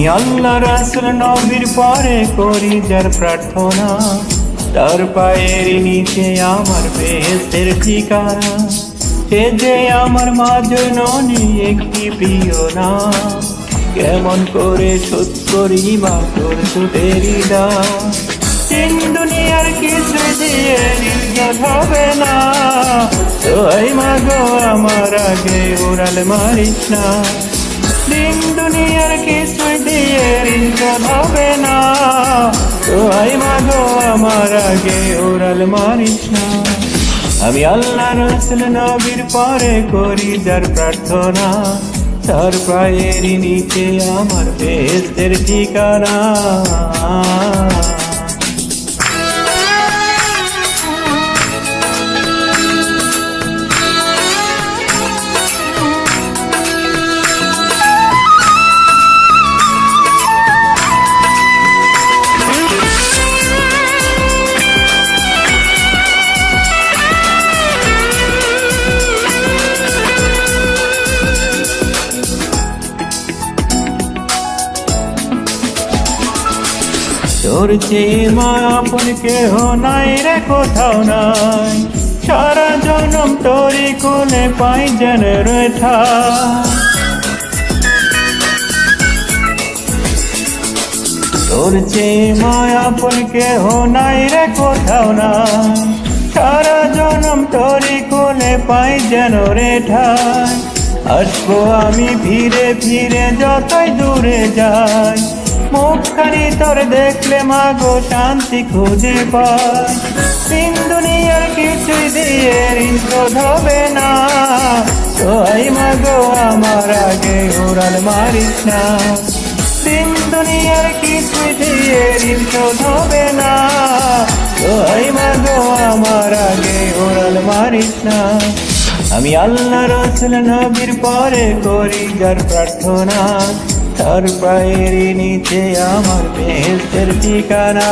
আমি আল্লাহ রাসূল নবীর পরে করি যার প্রার্থনা, তার পায়ের নিচে আমার বেহেশতের ঠিকানা। সে যে আমার মা জননী একটি প্রিয় নাম, কেমন করে শোধ করি মা তোর দুধেরই দাম। তিন দুনিয়ার কিছু দিয়ে ইজ্জত হবে না, তোই মা গো আমার আগে উড়াল মারিস না। তিন দুনিয়ার কিছু দিয়ে ইজ্জত হবে না, তোই মা গো আমার আগে উড়াল মারিস না। আমি আল্লাহ রাসূল নবীর পরে করি যার প্রার্থনা, তার পায়ের নিচে আমার বেহেশতের ঠিকানা। তোর চেয়ে মা আপন কেহ নাই রে কোথাও নাই, সারা জনম তোরই কোলে পাই যেন রেঠা। তোর চেয়ে মা আপন কেহ নাই রে কোথাও নাই, সারা জনম তোরই কোলে পাই যেন রেঠা। আসবো আমি ফিরে ফিরে যতই দূরে যাই, মুখখানি তোর দেখলে মা গো শান্তি খুঁজে পাই। তিন দুনিয়ার কিছুই দিয়ে ইজ্জত হবে না, তোই মা গো আমার আগে উড়াল মারিস না। তিন দুনিয়ার কিছুই দিয়ে ইজ্জত হবে না, তোই মা গো আমার আগে উড়াল মারিস না। আমি আল্লাহ রাসূল নবীর পরে করি যার প্রার্থনা, তার পায়ের নিচে আমার বেহেশতের ঠিকানা।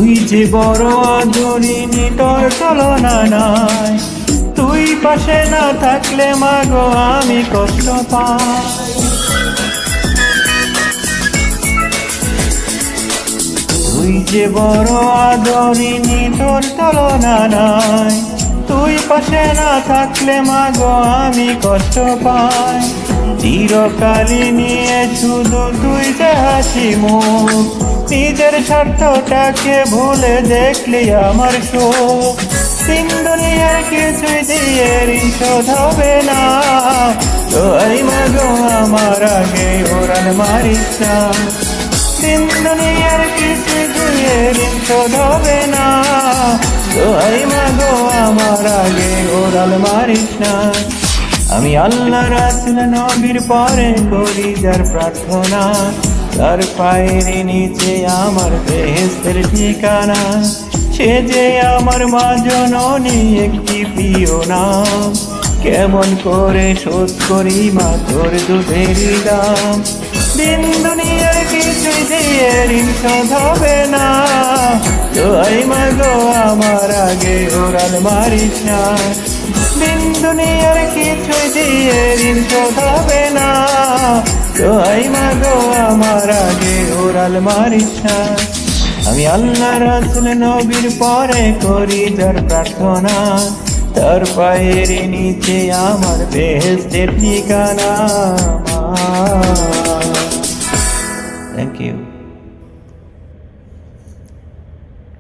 তুই যে বড় আদরিনী তোর তুলনা নাই, তুই পাশে না থাকলে মা গো আমি কষ্ট পাই। তুই যে বড় আদরিনী তোর তুলনা নাই, তুই পাশে না থাকলে মা গো আমি কষ্ট পাই। চিরকালই নিয়ে শুধু তুই যে হাসি মুখ, নিজের স্বার্থটাকে ভুলে দেখলি আমার শোক। তিন দুনিয়ার কিছুই দিয়ে ইজ্জত হবে না, তোই মা গো আমার আগে উড়াল মারিস না। তিন দুনিয়ার কিছুই দিয়ে ইজ্জত হবে না, তোই মা গো আমার আগে উড়াল মারিস না। আমি আল্লাহ রাসূল নবীর পরে করি যার প্রার্থনা, তার পায়ের নিচে আমার বেহেশতের ঠিকানা। সে যে আমার মা জননী একটি প্রিয় নাম, কেমন করে শোধ করি মা তোর দুধেরই দাম। দিন দুনিয়ার কিছুই দিয়ে ইজ্জত হবে না, তোই মা গো আমার আগে উড়াল মারিস না। দিন দুনিয়ার কিছুই দিয়ে ইজ্জত হবে না, তোই মা গো আমার আগে উড়াল মারিস না। আমি আল্লাহ রাসূল নবীর পরে করি যার প্রার্থনা, তার পায়ের নিচে আমার বেহেশতের ঠিকানা। Thank you.